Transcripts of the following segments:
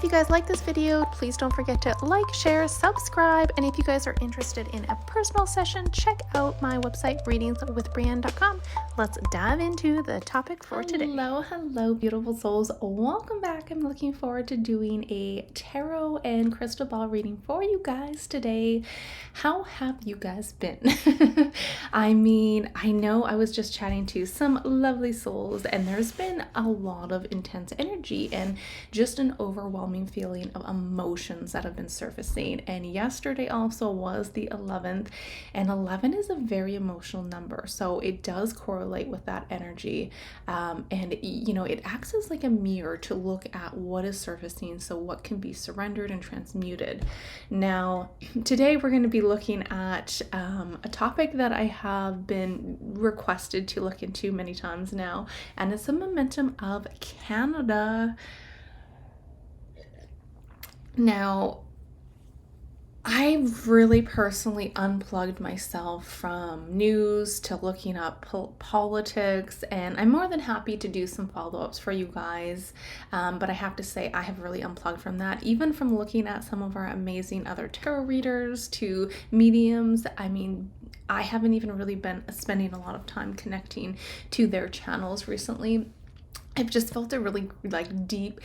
if you guys like this video, please don't forget to like, share, subscribe, and if you guys are interested in a personal session, check out my website, readingswithbreanne.com. Let's dive into the topic for today. Hello, beautiful souls. Welcome back. I'm looking forward to doing a tarot and crystal ball reading for you guys today. How have you guys been? I mean, I know I was just chatting to some lovely souls, and there's been a lot of intense energy and just an overwhelming feeling of emotions that have been surfacing. And yesterday also was the 11th, and 11 is a very emotional number, so it does correlate with that energy. And you know, it acts as like a mirror to look at what is surfacing, so what can be surrendered and transmuted. Now today we're going to be looking at a topic that I have been requested to look into many times now, and it's the momentum of Canada. Now, I've really personally unplugged myself from news to looking up politics, and I'm more than happy to do some follow-ups for you guys, but I have to say I have really unplugged from that, even from looking at some of our amazing other tarot readers to mediums. I mean, I haven't even really been spending a lot of time connecting to their channels recently. I've just felt a really deep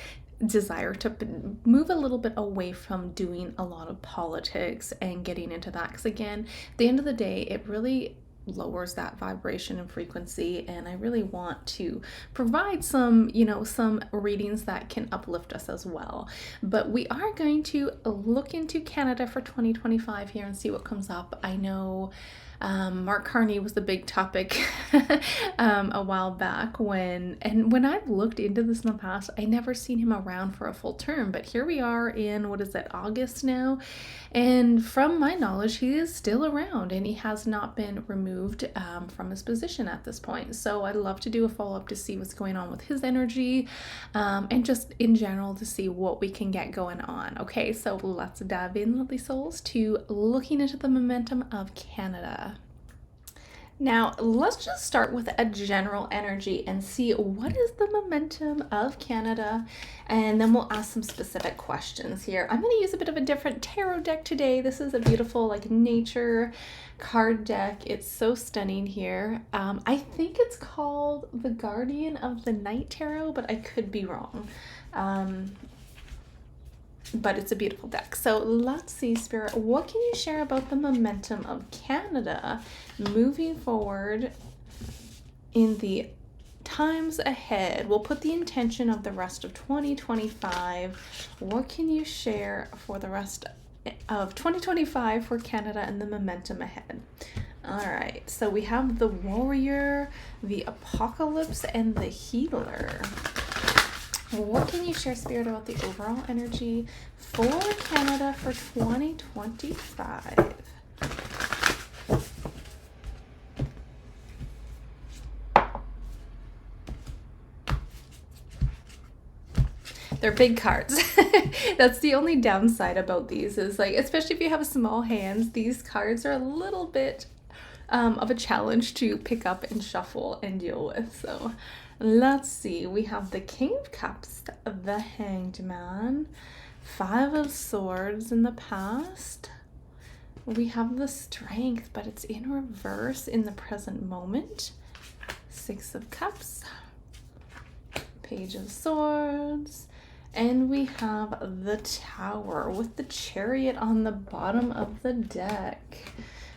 desire to move a little bit away from doing a lot of politics and getting into that, because again, at the end of the day, it really lowers that vibration and frequency, and I really want to provide some, some readings that can uplift us as well. But we are going to look into Canada for 2025 here and see what comes up. I know Mark Carney was the big topic a while back when I've looked into this in the past, I never seen him around for a full term, but here we are in, August now, and from my knowledge, he is still around and he has not been removed from his position at this point. So I'd love to do a follow-up to see what's going on with his energy, and just in general to see what we can get going on. Okay, so let's dive in, lovely souls, to looking into the momentum of Canada. Now, let's just start with a general energy and see what is the momentum of Canada, and then we'll ask some specific questions here. I'm going to use a bit of a different tarot deck today. This is a beautiful nature card deck. It's so stunning here. I think it's called the Guardian of the Night Tarot, but I could be wrong. But it's a beautiful deck. So let's see, Spirit, what can you share about the momentum of Canada moving forward in the times ahead? We'll put the intention of the rest of 2025. What can you share for the rest of 2025 for Canada and the momentum ahead? All right, so we have the Warrior, the Apocalypse, and the Healer. What can you share, Spirit, about the overall energy for Canada for 2025? They're big cards. That's the only downside about these, is especially if you have small hands, these cards are a little bit of a challenge to pick up and shuffle and deal with. So let's see, we have the King of Cups, the Hanged Man, Five of Swords in the past. We have the Strength, but it's in reverse in the present moment. Six of Cups, Page of Swords, and we have the Tower with the Chariot on the bottom of the deck.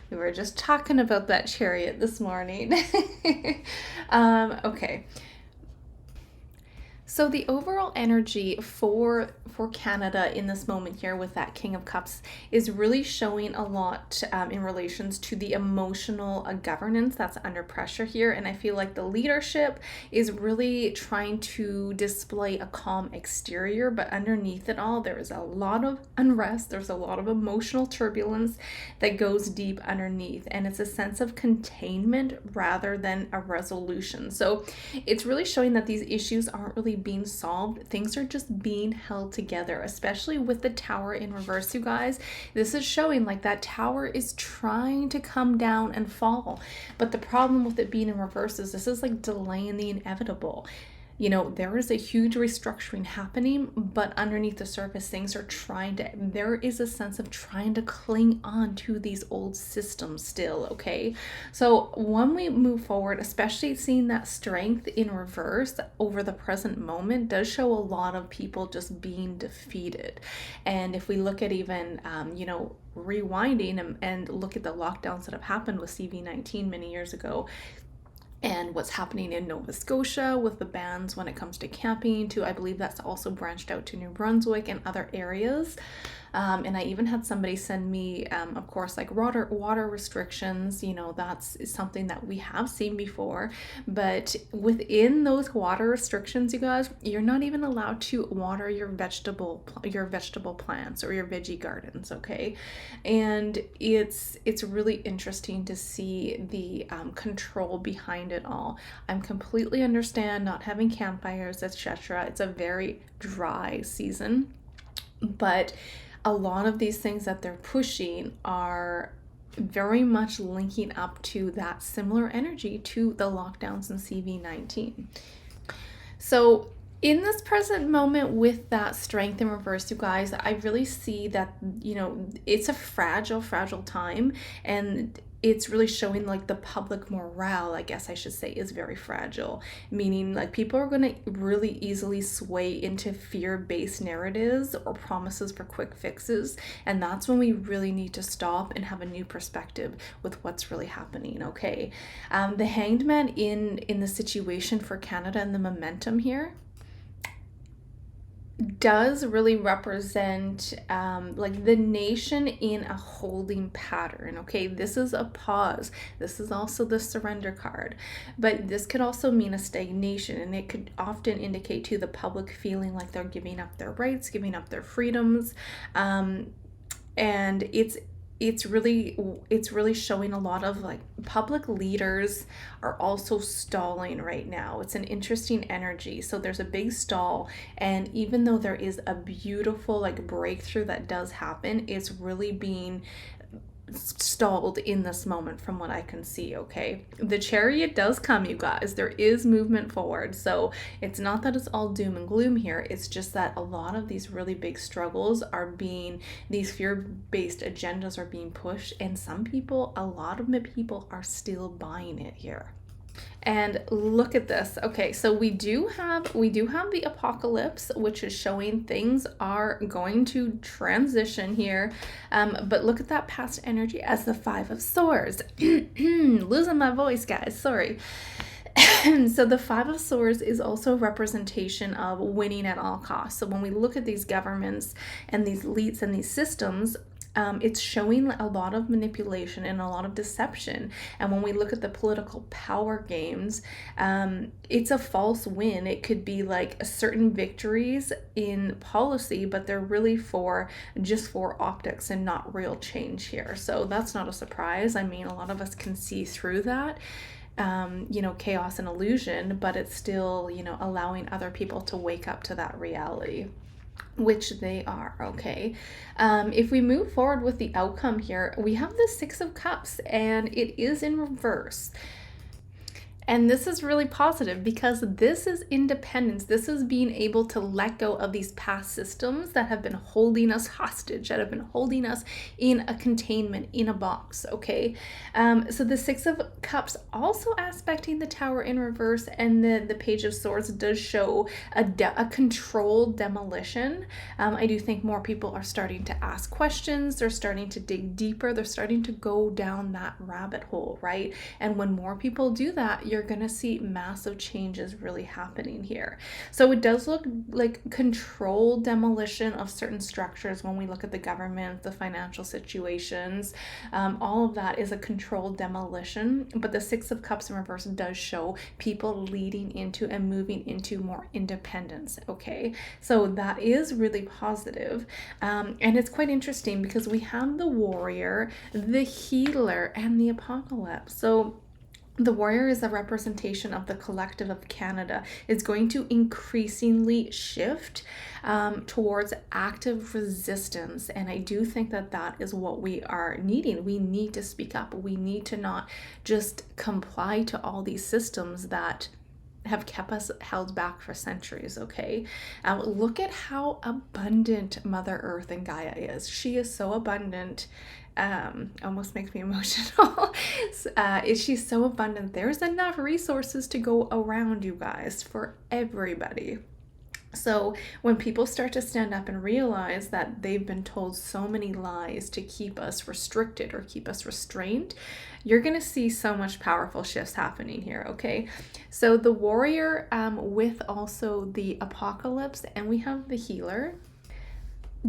We were just talking about that Chariot this morning. Okay. So the overall energy for Canada in this moment here with that King of Cups is really showing a lot in relations to the emotional governance that's under pressure here. And I feel like the leadership is really trying to display a calm exterior, but underneath it all, there is a lot of unrest. There's a lot of emotional turbulence that goes deep underneath. And it's a sense of containment rather than a resolution. So it's really showing that these issues aren't really being solved. Things are just being held together, especially with the Tower in reverse, you guys. This is showing that Tower is trying to come down and fall. But the problem with it being in reverse is this is delaying the inevitable. there is a huge restructuring happening, but underneath the surface, things are there is a sense of trying to cling on to these old systems still, okay? So when we move forward, especially seeing that strength in reverse over the present moment does show a lot of people just being defeated. And if we look at even, rewinding and look at the lockdowns that have happened with CV-19 many years ago, and what's happening in Nova Scotia with the bans when it comes to camping, to I believe that's also branched out to New Brunswick and other areas. And I even had somebody send me, of course, like water restrictions. That's something that we have seen before. But within those water restrictions, you guys, you're not even allowed to water your vegetable plants or your veggie gardens, okay? And it's really interesting to see the control behind it all. I'm completely understand not having campfires, etc. It's a very dry season, but a lot of these things that they're pushing are very much linking up to that similar energy to the lockdowns in CV-19. So in this present moment with that strength in reverse, you guys, I really see that, it's a fragile time, and it's really showing like the public morale, I guess I should say, is very fragile, meaning like people are going to really easily sway into fear-based narratives or promises for quick fixes. And that's when we really need to stop and have a new perspective with what's really happening, okay? The Hanged Man in the situation for Canada and the momentum here does really represent like the nation in a holding pattern, okay? This is a pause. This is also the surrender card, but this could also mean a stagnation, and it could often indicate to the public feeling like they're giving up their rights, giving up their freedoms, and it's really showing a lot of like public leaders are also stalling right now. It's an interesting energy. So there's a big stall, and even though there is a beautiful like breakthrough that does happen, it's really being stalled in this moment from what I can see, okay? The Chariot does come, you guys. There is movement forward. So it's not that it's all doom and gloom here. It's just that a lot of these really big struggles these fear-based agendas are being pushed, and a lot of people are still buying it here. And look at this. Okay, so we do have the apocalypse, which is showing things are going to transition here. But look at that past energy as the Five of Swords. Losing my voice, guys. Sorry. So the Five of Swords is also a representation of winning at all costs. So when we look at these governments and these elites and these systems, it's showing a lot of manipulation and a lot of deception. And when we look at the political power games, it's a false win. It could be like certain victories in policy, but they're really just for optics and not real change here. So that's not a surprise. I mean, a lot of us can see through that. Chaos and illusion, but it's still, allowing other people to wake up to that reality, which they are, okay? If we move forward with the outcome here, we have the Six of Cups, and it is in reverse. And this is really positive because this is independence. This is being able to let go of these past systems that have been holding us hostage, that have been holding us in a containment, in a box, okay? So the Six of Cups also aspecting the Tower in reverse, and the Page of Swords does show a controlled demolition. I do think more people are starting to ask questions. They're starting to dig deeper. They're starting to go down that rabbit hole, right? And when more people do that, you're going to see massive changes really happening here. So it does look like controlled demolition of certain structures when we look at the government, the financial situations. All of that is a controlled demolition, but the Six of Cups in reverse does show people leading into and moving into more independence, okay? So that is really positive. And it's quite interesting because we have the Warrior, the Healer, and the Apocalypse. So the Warrior is a representation of the collective of Canada. It's going to increasingly shift towards active resistance. And I do think that that is what we are needing. We need to speak up. We need to not just comply to all these systems that have kept us held back for centuries, okay? Look at how abundant Mother Earth and Gaia is. She is so abundant. Almost makes me emotional. She's so abundant. There's enough resources to go around, you guys, for everybody. So when people start to stand up and realize that they've been told so many lies to keep us restricted or keep us restrained, you're going to see so much powerful shifts happening here, okay? So the warrior with also the apocalypse, and we have the healer,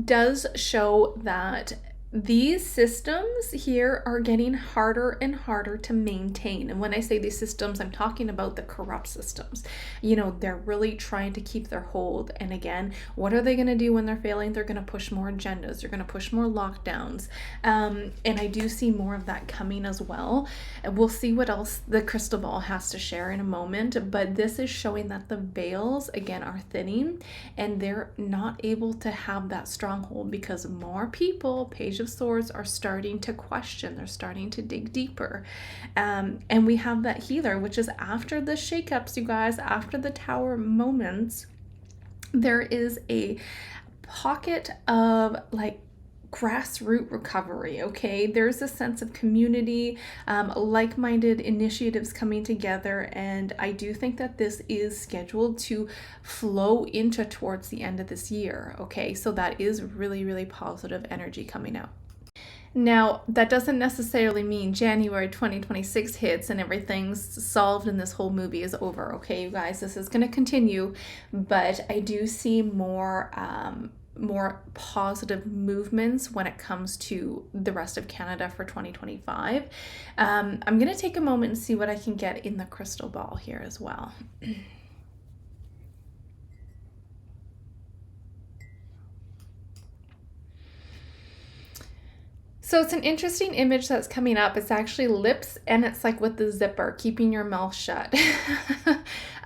does show that these systems here are getting harder and harder to maintain. And when I say these systems, I'm talking about the corrupt systems. You know, they're really trying to keep their hold. And again, what are they going to do when they're failing? They're going to push more agendas. They're going to push more lockdowns. And I do see more of that coming as well. And we'll see what else the crystal ball has to share in a moment. But this is showing that the veils, again, are thinning and they're not able to have that stronghold because more people, Page of Swords, are starting to question. They're starting to dig deeper. And we have that healer, which is after the shakeups, you guys, after the tower moments, there is a pocket of like grassroots recovery, okay? There's a sense of community, like-minded initiatives coming together, and I do think that this is scheduled to flow into towards the end of this year, okay? So that is really, really positive energy coming out. Now, that doesn't necessarily mean January 2026 hits and everything's solved and this whole movie is over, okay, you guys? This is going to continue, but I do see more positive movements when it comes to the rest of Canada for 2025. I'm going to take a moment and see what I can get in the crystal ball here as well. So it's an interesting image that's coming up. It's actually lips and it's like with the zipper, keeping your mouth shut.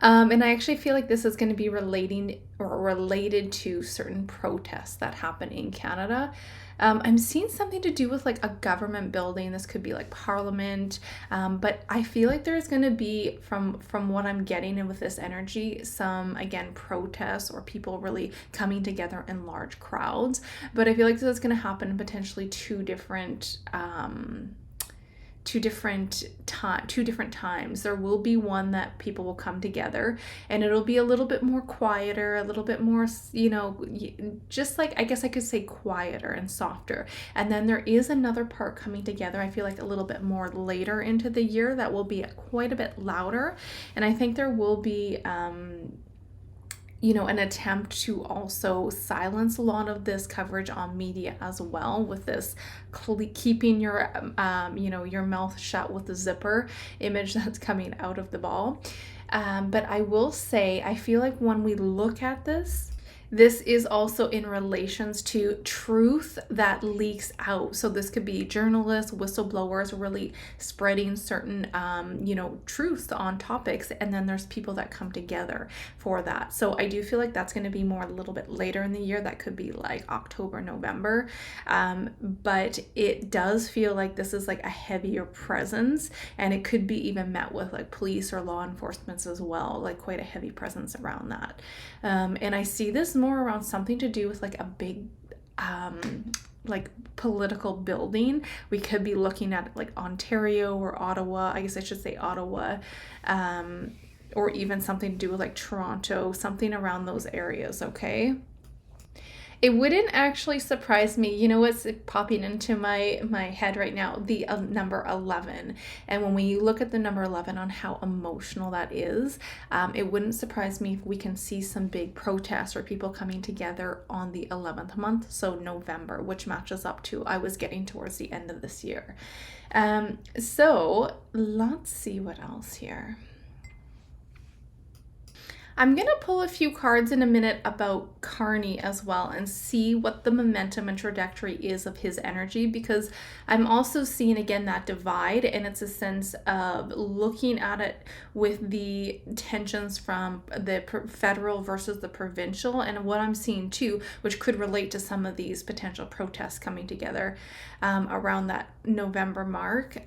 And I actually feel like this is going to be related to certain protests that happen in Canada. I'm seeing something to do with like a government building. This could be like Parliament, but I feel like there's going to be, from what I'm getting in with this energy, some, again, protests or people really coming together in large crowds. But I feel like this is going to happen in potentially two different times. There will be one that people will come together and it'll be a little bit more quieter, a little bit more, you know, just like, I guess I could say quieter and softer. And then there is another part coming together, I feel like a little bit more later into the year, that will be quite a bit louder. And I think there will be an attempt to also silence a lot of this coverage on media as well, with this keeping your your mouth shut with the zipper image that's coming out of the ball. But I will say, I feel like when we look at this is also in relations to truth that leaks out. So this could be journalists, whistleblowers really spreading certain, truths on topics. And then there's people that come together for that. So I do feel like that's going to be more a little bit later in the year. That could be like October, November. But it does feel like this is like a heavier presence, and it could be even met with like police or law enforcement as well, like quite a heavy presence around that. And I see this more around something to do with like a big like political building. We could be looking at like Ontario or Ottawa. I guess I should say Ottawa, or even something to do with like Toronto, something around those areas, okay? It wouldn't actually surprise me. You know what's popping into my head right now? The number 11. And when we look at the number 11 on how emotional that is, it wouldn't surprise me if we can see some big protests or people coming together on the 11th month, so November, which matches up to, I was getting towards the end of this year. So let's see what else here. I'm going to pull a few cards in a minute about Carney as well and see what the momentum and trajectory is of his energy, because I'm also seeing again that divide, and it's a sense of looking at it with the tensions from the federal versus the provincial, and what I'm seeing too, which could relate to some of these potential protests coming together around that November mark.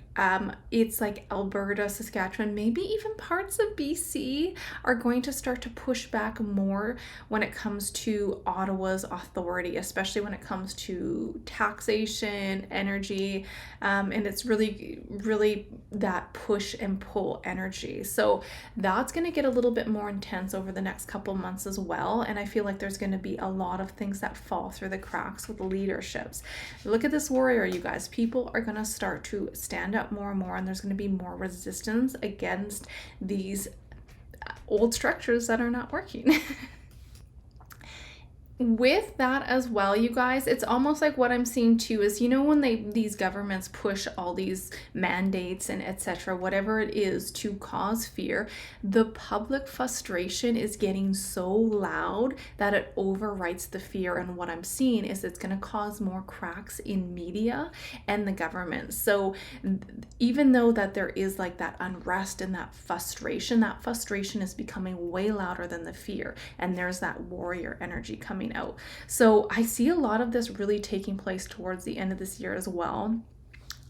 It's like Alberta, Saskatchewan, maybe even parts of BC are going to start to push back more when it comes to Ottawa's authority, especially when it comes to taxation, energy, and it's really that push and pull energy. So that's going to get a little bit more intense over the next couple months as well, and I feel like there's going to be a lot of things that fall through the cracks with leaderships. Look at this warrior, you guys. People are going to start to stand up more and more, and there's going to be more resistance against these old structures that are not working. With that as well, you guys, it's almost like what I'm seeing too is, when these governments push all these mandates and etc., whatever it is to cause fear, the public frustration is getting so loud that it overwrites the fear. And what I'm seeing is it's going to cause more cracks in media and the government. So even though that there is like that unrest and that frustration is becoming way louder than the fear, and there's that warrior energy coming out. So I see a lot of this really taking place towards the end of this year as well.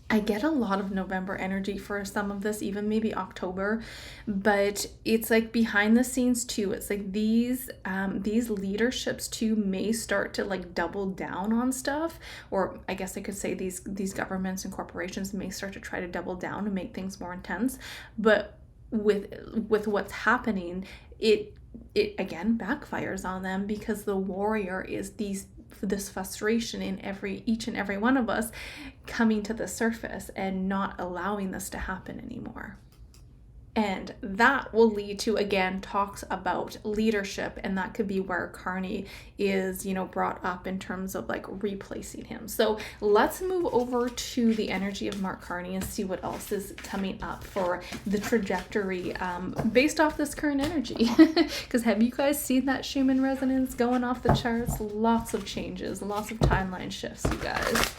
I get a lot of November energy for some of this, even maybe October, but it's like behind the scenes too. It's like these leaderships too may start to like double down on stuff, or I guess I could say these governments and corporations may start to try to double down and make things more intense. But with what's happening, it again backfires on them, because the warrior is this frustration in each and every one of us coming to the surface and not allowing this to happen anymore. And that will lead to, again, talks about leadership, and that could be where Carney is, brought up in terms of like replacing him. So let's move over to the energy of Mark Carney and see what else is coming up for the trajectory based off this current energy. Because have you guys seen that Schumann resonance going off the charts? Lots of changes, lots of timeline shifts, you guys.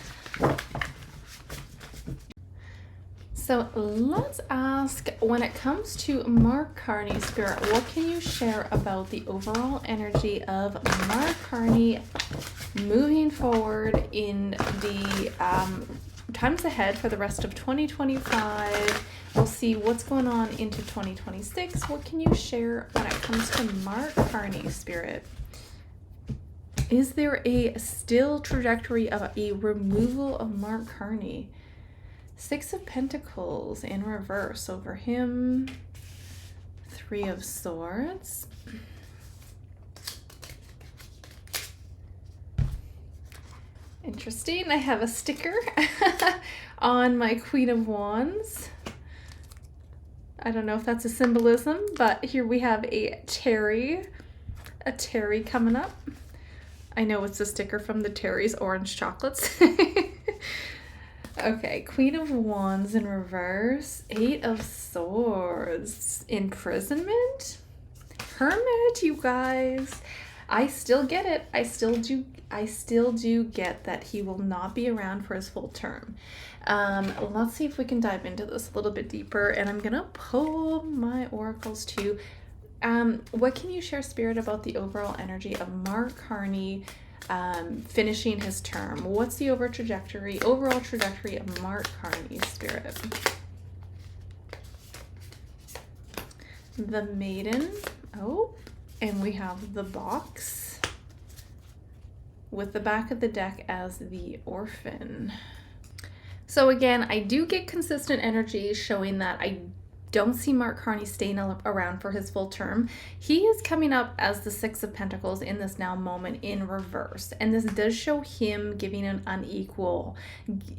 So let's ask, when it comes to Mark Carney, Spirit, what can you share about the overall energy of Mark Carney moving forward in the times ahead for the rest of 2025? We'll see what's going on into 2026. What can you share when it comes to Mark Carney, Spirit? Is there a still trajectory of a removal of Mark Carney? Six of Pentacles in reverse over him. Three of Swords. Interesting. I have a sticker on my Queen of Wands. I don't know if that's a symbolism, but here we have a Terry coming up. I know it's a sticker from the Terry's orange chocolates. Okay, Queen of Wands in reverse, Eight of Swords, imprisonment, Hermit, you guys. I still get it. I still do get that he will not be around for his full term. Let's see if we can dive into this a little bit deeper, and I'm gonna pull my oracles too. What can you share, Spirit, about the overall energy of Mark Carney finishing his term? What's the overall trajectory of Mark Carney, Spirit? The Maiden. Oh, and we have the Box with the back of the deck as the Orphan. So again, I do get consistent energy showing that I don't see Mark Carney staying around for his full term. He is coming up as the Six of Pentacles in this now moment in reverse. And this does show him giving an unequal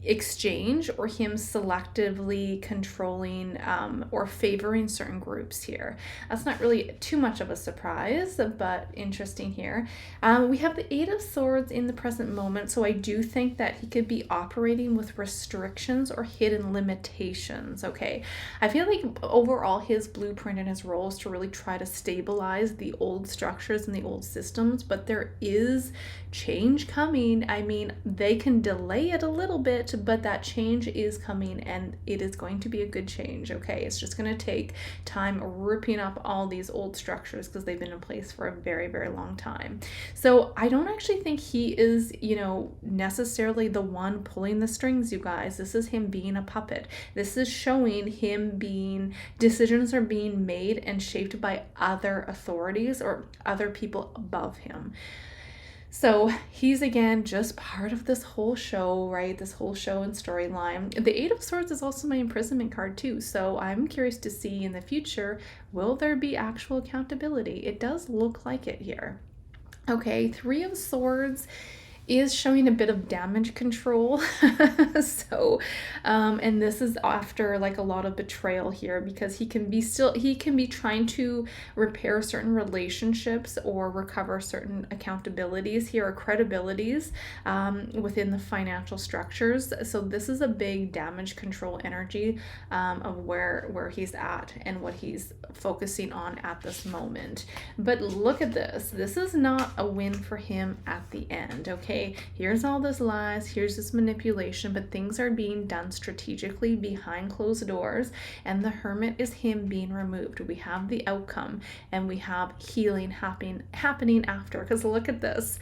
exchange, or him selectively controlling or favoring certain groups here. That's not really too much of a surprise, but interesting here. We have the Eight of Swords in the present moment. So I do think that he could be operating with restrictions or hidden limitations. Okay. I feel like overall his blueprint and his role is to really try to stabilize the old structures and the old systems, but there is change coming. I mean, they can delay it a little bit, but that change is coming, and it is going to be a good change. Okay, it's just going to take time ripping up all these old structures because they've been in place for a very, very long time. So I don't actually think he is, necessarily the one pulling the strings, you guys. This is him being a puppet. This is showing him being, decisions are being made and shaped by other authorities or other people above him. So he's, again, just part of this whole show, right? This whole show and storyline. The Eight of Swords is also my imprisonment card too. So I'm curious to see in the future, will there be actual accountability? It does look like it here. Okay, Three of Swords is showing a bit of damage control. So and this is after like a lot of betrayal here, because he can be trying to repair certain relationships or recover certain accountabilities here or credibilities within the financial structures. So this is a big damage control energy of where he's at and what he's focusing on at this moment. But look at this. This is not a win for him at the end. Okay, here's all this lies, here's this manipulation, but things are being done strategically behind closed doors, and the Hermit is him being removed. We have the outcome, and we have healing happening after, because look at this.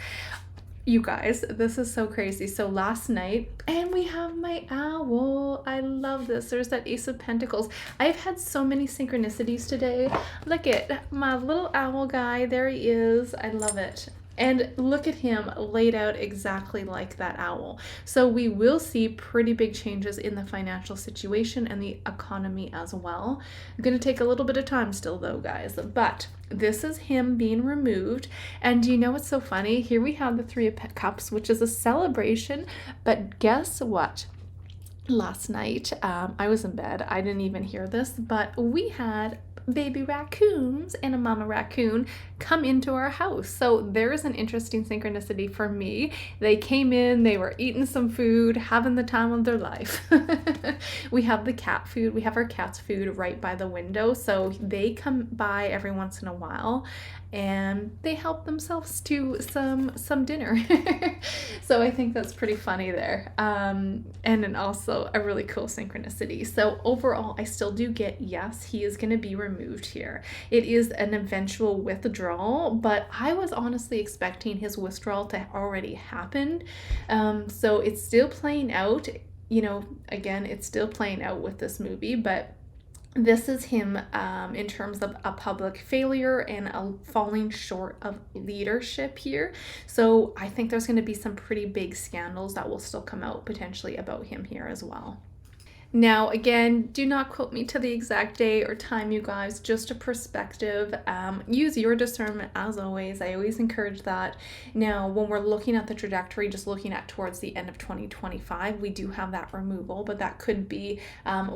You guys, this is so crazy. So last night, and we have my owl. I love this. There's that Ace of Pentacles. I've had so many synchronicities today. Look at my little owl guy. There he is. I love it. And look at him laid out exactly like that owl. So we will see pretty big changes in the financial situation and the economy as well. It's going to take a little bit of time still though, guys. But this is him being removed. And you know what's so funny? Here we have the Three of Cups, which is a celebration. But guess what? Last night, I was in bed. I didn't even hear this, but we had baby raccoons and a mama raccoon come into our house. So there's an interesting synchronicity for me. They came in, they were eating some food, having the time of their life. We have the cat food, we have our cat's food right by the window. So they come by every once in a while and they help themselves to some dinner. So I think that's pretty funny there. And then also a really cool synchronicity. So overall, I still do get, yes, he is going to be removed here. It is an eventual withdrawal, but I was honestly expecting his withdrawal to already happen. So it's still playing out, again, it's still playing out with this movie, but this is him in terms of a public failure and a falling short of leadership here. So I think there's going to be some pretty big scandals that will still come out potentially about him here as well. Now, again, do not quote me to the exact day or time, you guys, just a perspective. Use your discernment as always. I always encourage that. Now, when we're looking at the trajectory, just looking at towards the end of 2025, we do have that removal, but that could be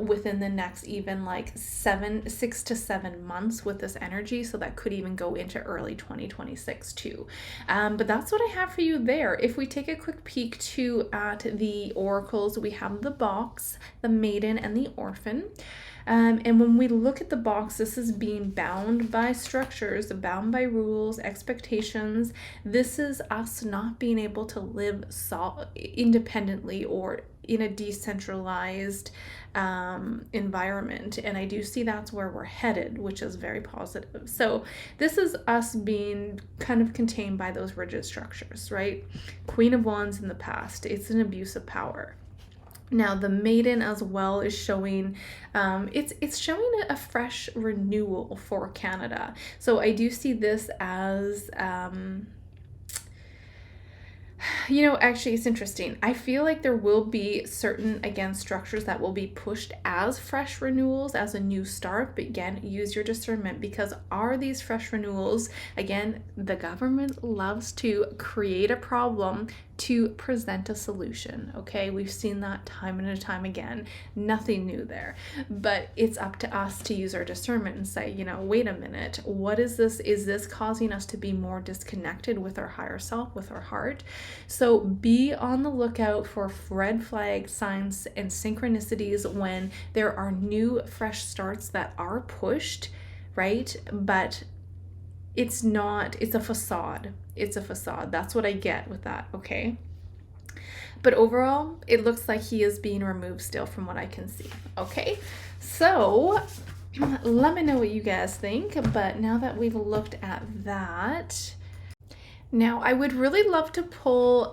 within the next even like 6 to 7 months with this energy. So that could even go into early 2026 too. But that's what I have for you there. If we take a quick peek at the oracles, we have the box, the Maiden, and the Orphan. And when we look at the box, this is being bound by structures, bound by rules, expectations. This is us not being able to live independently or in a decentralized environment. And I do see that's where we're headed, which is very positive. So this is us being kind of contained by those rigid structures, right? Queen of Wands in the past, it's an abuse of power. Now the Maiden as well is showing, it's showing a fresh renewal for Canada. So I do see this as, actually it's interesting. I feel like there will be certain, again, structures that will be pushed as fresh renewals, as a new start. But again, use your discernment, because are these fresh renewals, again, the government loves to create a problem to present a solution. Okay, we've seen that time and time again. Nothing new there. But it's up to us to use our discernment and say, you know, wait a minute, what is this? Is this causing us to be more disconnected with our higher self, with our heart? So be on the lookout for red flag signs and synchronicities when there are new, fresh starts that are pushed, right? But it's not, it's a facade. It's a facade. That's what I get with that, okay? But overall, it looks like he is being removed still from what I can see, okay? So let me know what you guys think. But now that we've looked at that, now, I would really love to pull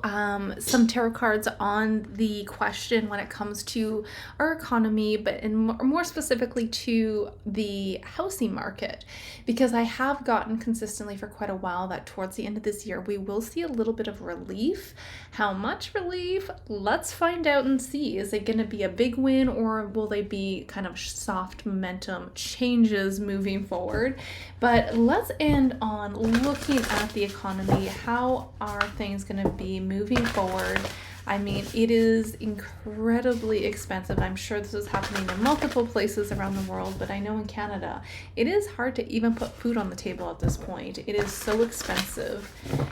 some tarot cards on the question when it comes to our economy, but more specifically to the housing market, because I have gotten consistently for quite a while that towards the end of this year, we will see a little bit of relief. How much relief? Let's find out and see. Is it going to be a big win, or will they be kind of soft momentum changes moving forward? But let's end on looking at the economy. How are things going to be moving forward? I mean, it is incredibly expensive. I'm sure this is happening in multiple places around the world, but I know in Canada, it is hard to even put food on the table at this point. It is so expensive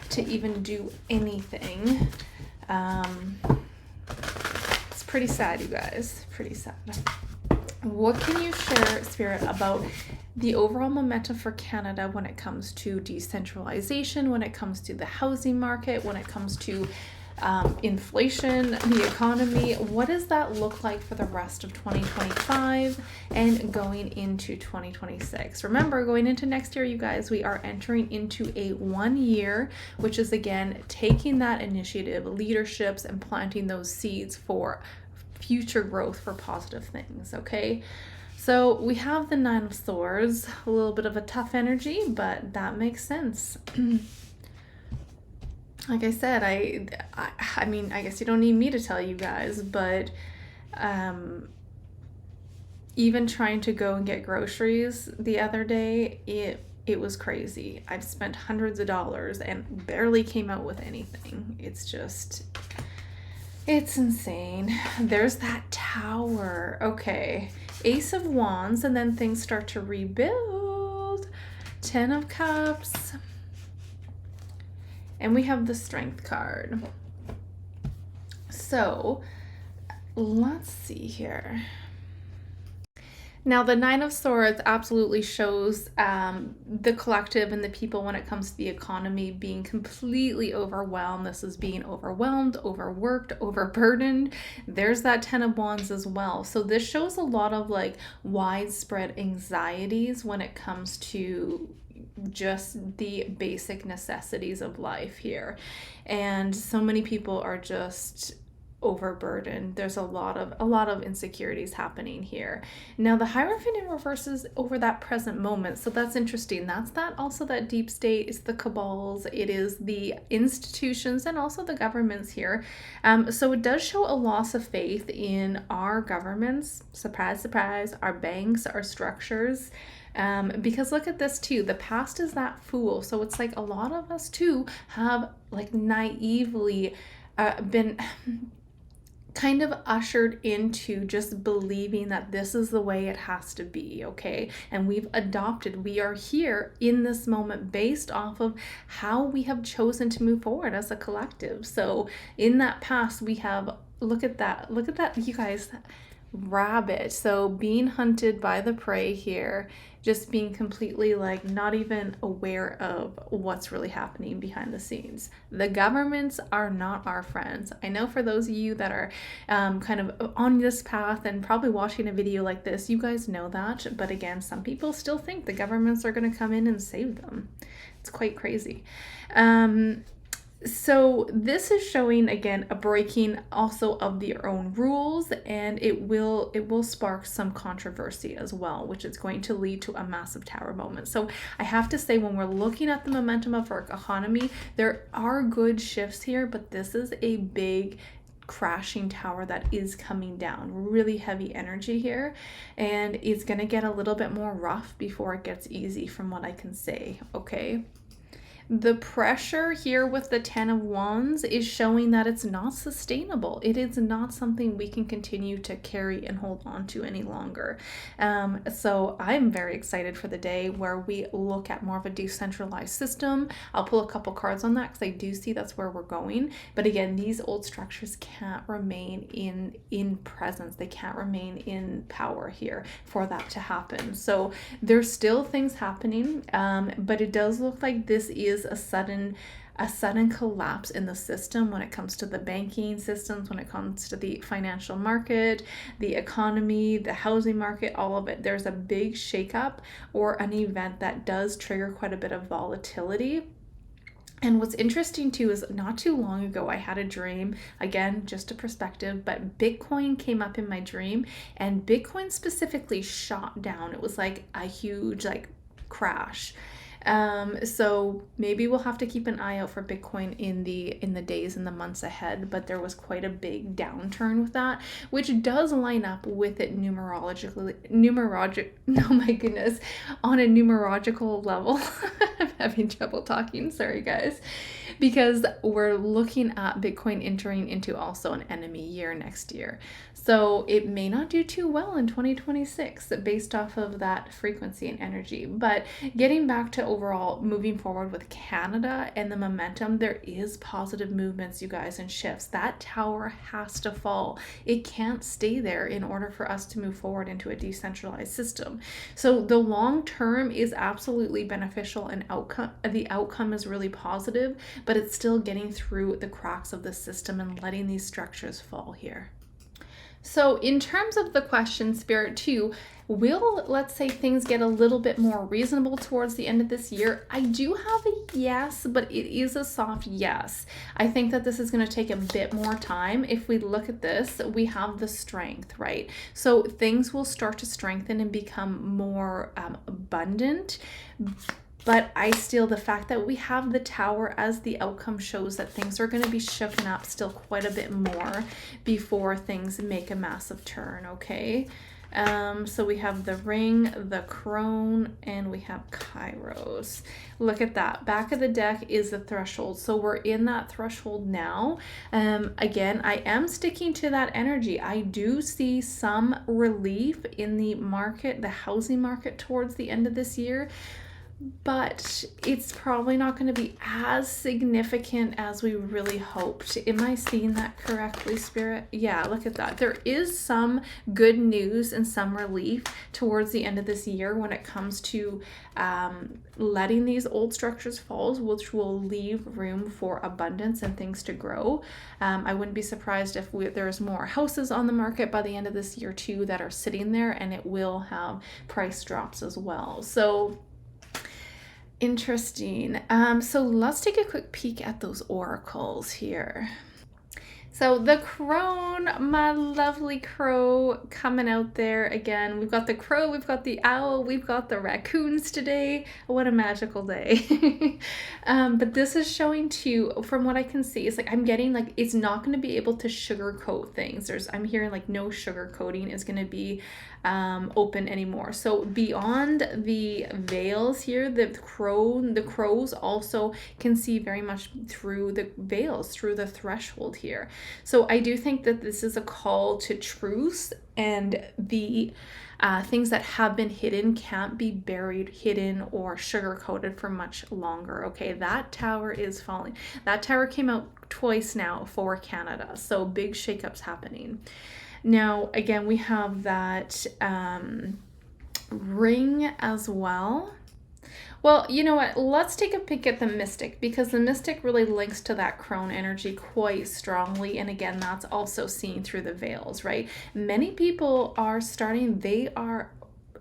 to even do anything. It's pretty sad, you guys. Pretty sad. What can you share, Spirit, about the overall momentum for Canada when it comes to decentralization, when it comes to the housing market, when it comes to inflation, the economy? What does that look like for the rest of 2025 and going into 2026? Remember, going into next year, you guys, we are entering into a 1 year, which is again taking that initiative, leaderships, and planting those seeds for future growth for positive things, okay? So we have the Nine of Swords, a little bit of a tough energy, but that makes sense. Like I said, I mean, I guess you don't need me to tell you guys, but even trying to go and get groceries the other day, it was crazy. I've spent hundreds of dollars and barely came out with anything. It's insane. There's that tower. Okay. Ace of Wands, and then things start to rebuild. 10 of Cups. And we have the Strength card. So, let's see here. Now, the Nine of Swords absolutely shows the collective and the people when it comes to the economy being completely overwhelmed. This is being overwhelmed, overworked, overburdened. There's that Ten of Wands as well. So this shows a lot of like widespread anxieties when it comes to just the basic necessities of life here. And so many people are just overburdened. There's a lot of insecurities happening here. Now the Hierophant in reverse is over that present moment, so that's interesting. That's also that deep state. It's the cabals, it is the institutions, and also the governments here. So it does show a loss of faith in our governments. Surprise, surprise. Our banks, our structures. Because look at this too, the past is that Fool. So it's like a lot of us too have like naively been kind of ushered into just believing that this is the way it has to be, okay? And we are here in this moment based off of how we have chosen to move forward as a collective. So in that past, we have, look at that, you guys, rabbit. So being hunted by the prey here, just being completely like not even aware of what's really happening behind the scenes. The governments are not our friends. I know for those of you that are kind of on this path and probably watching a video like this, you guys know that. But again, some people still think the governments are going to come in and save them. It's quite crazy. So this is showing again a breaking also of their own rules, and it will spark some controversy as well, which is going to lead to a massive tower moment. So I have to say, when we're looking at the momentum of our economy, there are good shifts here, but this is a big crashing tower that is coming down. Really heavy energy here, and it's going to get a little bit more rough before it gets easy from what I can say, okay? The pressure here with the Ten of Wands is showing that it's not sustainable. It is not something we can continue to carry and hold on to any longer. So I'm very excited for the day where we look at more of a decentralized system. I'll pull a couple cards on that because I do see that's where we're going. But again, these old structures can't remain in presence. They can't remain in power here for that to happen. So there's still things happening, but it does look like this is a sudden collapse in the system when it comes to the banking systems, when it comes to the financial market, the economy, the housing market, all of it. There's a big shakeup or an event that does trigger quite a bit of volatility. And what's interesting too is not too long ago, I had a dream, again, just a perspective, but Bitcoin came up in my dream, and Bitcoin specifically shot down. It was like a huge crash. So maybe we'll have to keep an eye out for Bitcoin in the days and the months ahead, but there was quite a big downturn with that, which does line up with it oh my goodness, on a numerological level. I'm having trouble talking, sorry guys, because we're looking at Bitcoin entering into also an enemy year next year. So it may not do too well in 2026 based off of that frequency and energy. But getting back to overall moving forward with Canada and the momentum, there is positive movements, you guys, and shifts. That tower has to fall. It can't stay there in order for us to move forward into a decentralized system. So the long term is absolutely beneficial, and the outcome is really positive, but it's still getting through the cracks of the system and letting these structures fall here. So in terms of the question, Spirit, too, will, let's say, things get a little bit more reasonable towards the end of this year? I do have a yes, but it is a soft yes. I think that this is going to take a bit more time. If we look at this, we have the strength, right? So things will start to strengthen and become more abundant. But the fact that we have the tower as the outcome shows that things are going to be shooken up still quite a bit more before things make a massive turn, okay? So we have the ring, the crone, and we have Kairos. Look at that. Back of the deck is the threshold. So we're in that threshold now. Again, I am sticking to that energy. I do see some relief in the market, the housing market towards the end of this year, but it's probably not going to be as significant as we really hoped. Am I seeing that correctly, Spirit? Yeah, look at that. There is some good news and some relief towards the end of this year when it comes to letting these old structures fall, which will leave room for abundance and things to grow. I wouldn't be surprised if there's more houses on the market by the end of this year too that are sitting there, and it will have price drops as well. So interesting. So let's take a quick peek at those oracles here. So the crone, my lovely crow coming out there again. We've got the crow, we've got the owl, we've got the raccoons today. What a magical day. But this is showing too, from what I can see, it's like I'm getting like it's not going to be able to sugarcoat things. I'm hearing like no sugarcoating is going to be open anymore. So beyond the veils here, the crows also can see very much through the veils, through the threshold here. So I do think that this is a call to truth, and the things that have been hidden can't be buried, hidden, or sugar-coated for much longer. Okay, that tower is falling. That tower came out twice now for Canada, so big shakeups happening. Now, again, we have that ring as well. Well, you know what? Let's take a peek at the mystic, because the mystic really links to that crone energy quite strongly. And again, that's also seen through the veils, right? Many people are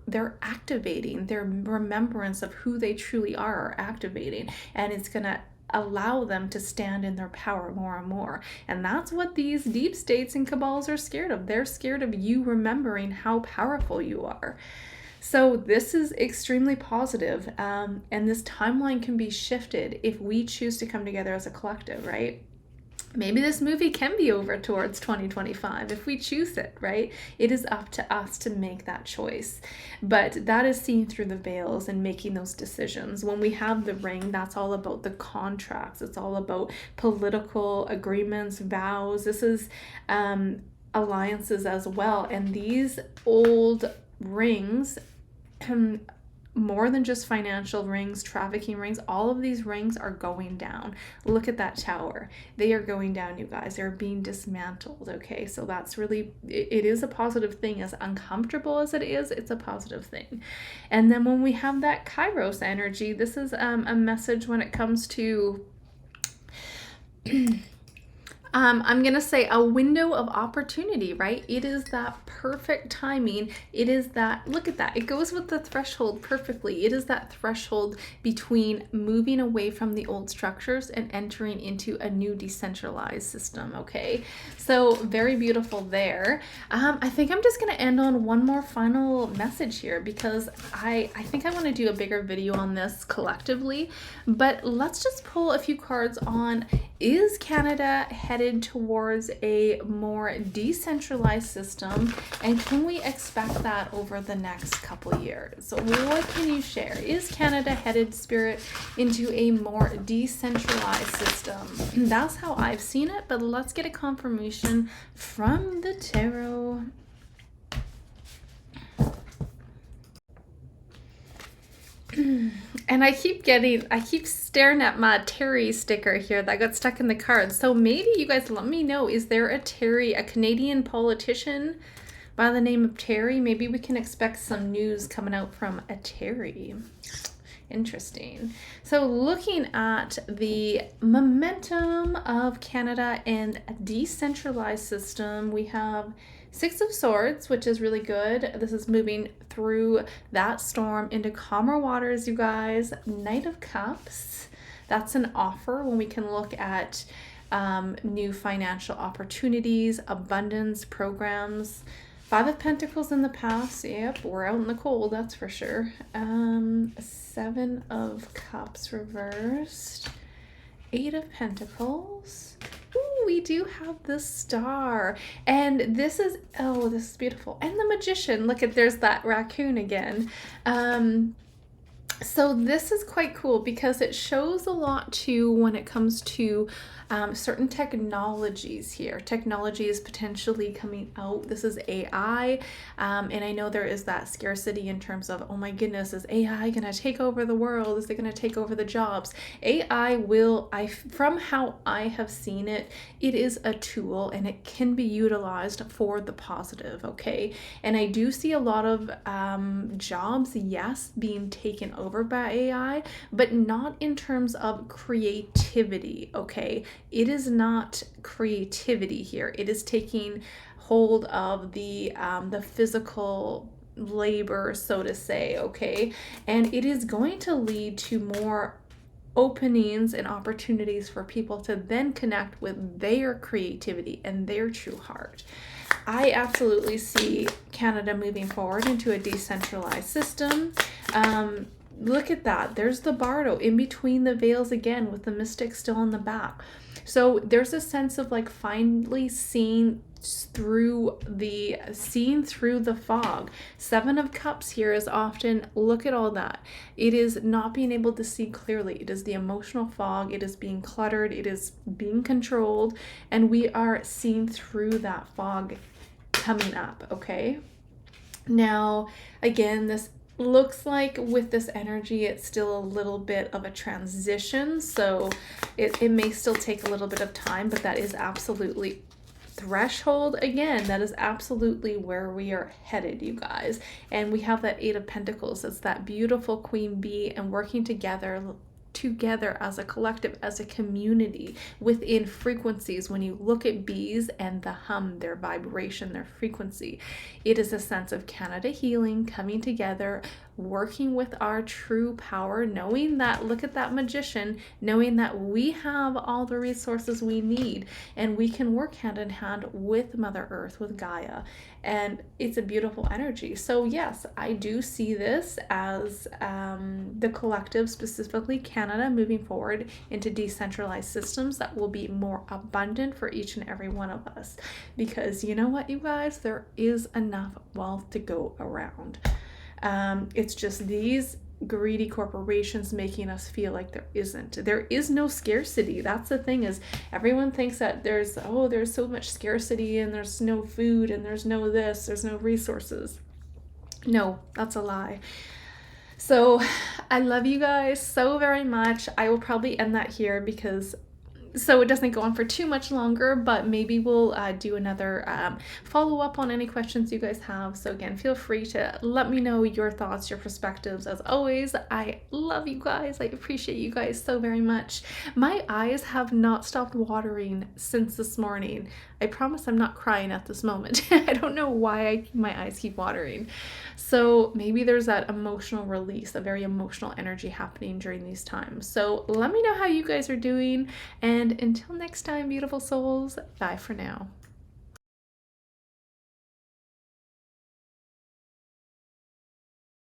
they're activating their remembrance of who they truly are activating, and it's going to allow them to stand in their power more and more. And that's what these deep states and cabals are scared of. They're scared of you remembering how powerful you are. So this is extremely positive, and this timeline can be shifted if we choose to come together as a collective, right? Maybe this movie can be over towards 2025 if we choose it, right? It is up to us to make that choice. But that is seeing through the veils and making those decisions. When we have the ring, that's all about the contracts. It's all about political agreements, vows. This is alliances as well. And these old rings, more than just financial rings, trafficking rings, all of these rings are going down. Look at that tower. They are going down, you guys. They're being dismantled, okay? So that's really, it is a positive thing. As uncomfortable as it is, it's a positive thing. And then when we have that Kairos energy, this is a message when it comes to I'm going to say a window of opportunity, right? It is that perfect timing. It is that, look at that. It goes with the threshold perfectly. It is that threshold between moving away from the old structures and entering into a new decentralized system, okay? So very beautiful there. I think I'm just going to end on one more final message here because I think I want to do a bigger video on this collectively, but let's just pull a few cards on, is Canada headed towards a more decentralized system, and can we expect that over the next couple years? So what can you share? Is Canada headed, Spirit, into a more decentralized system? That's how I've seen it, but let's get a confirmation from the tarot. And I keep staring at my Terry sticker here that got stuck in the card. So maybe you guys let me know, is there a Terry, a Canadian politician by the name of Terry? Maybe we can expect some news coming out from a Terry. Interesting. So looking at the momentum of Canada and a decentralized system, we have Six of Swords, which is really good. This is moving through that storm into calmer waters, you guys. Knight of Cups, that's an offer when we can look at new financial opportunities, abundance programs. Five of Pentacles in the past. Yep, we're out in the cold, that's for sure. Seven of Cups reversed. Eight of Pentacles. Ooh, we do have the Star. And this is, oh, this is beautiful. And the Magician. Look at, there's that raccoon again. So this is quite cool because it shows a lot too when it comes to certain technologies here. Technology is potentially coming out. This is AI. And I know there is that scarcity in terms of, oh my goodness, is AI going to take over the world? Is it going to take over the jobs? AI will, from how I have seen it, it is a tool and it can be utilized for the positive, okay? And I do see a lot of jobs, yes, being taken over by AI, but not in terms of creativity, okay? It is not creativity here. It is taking hold of the physical labor, so to say, okay? And it is going to lead to more openings and opportunities for people to then connect with their creativity and their true heart. I absolutely see Canada moving forward into a decentralized system. Look at that. There's the Bardo in between the veils again with the Mystic still in the back. So there's a sense of like finally seeing through the fog. Seven of Cups here is often, look at all that. It is not being able to see clearly. It is the emotional fog. It is being cluttered. It is being controlled. And we are seeing through that fog coming up, okay? Now, again, this looks like with this energy, it's still a little bit of a transition. So it may still take a little bit of time, but that is absolutely threshold. Again, that is absolutely where we are headed, you guys. And we have that Eight of Pentacles. It's that beautiful queen bee and working together as a collective, as a community within frequencies. When you look at bees and the hum, their vibration, their frequency, it is a sense of Canada healing, coming together, working with our true power, knowing that, look at that magician, knowing that we have all the resources we need and we can work hand in hand with Mother Earth, with Gaia. And it's a beautiful energy. So yes, I do see this as the collective, specifically Canada, moving forward into decentralized systems that will be more abundant for each and every one of us. Because you know what, you guys, there is enough wealth to go around. It's just these greedy corporations making us feel like there isn't. There is no scarcity. That's the thing, is everyone thinks that there's so much scarcity and there's no food and there's no this, there's no resources. No, that's a lie. So I love you guys so very much. I will probably end that here because so it doesn't go on for too much longer, but maybe we'll do another follow up on any questions you guys have. So again, feel free to let me know your thoughts, your perspectives. As always, I love you guys. I appreciate you guys so very much. My eyes have not stopped watering since this morning. I promise I'm not crying at this moment. I don't know why my eyes keep watering. So maybe there's that emotional release, a very emotional energy happening during these times. So let me know how you guys are doing. And until next time, beautiful souls, bye for now.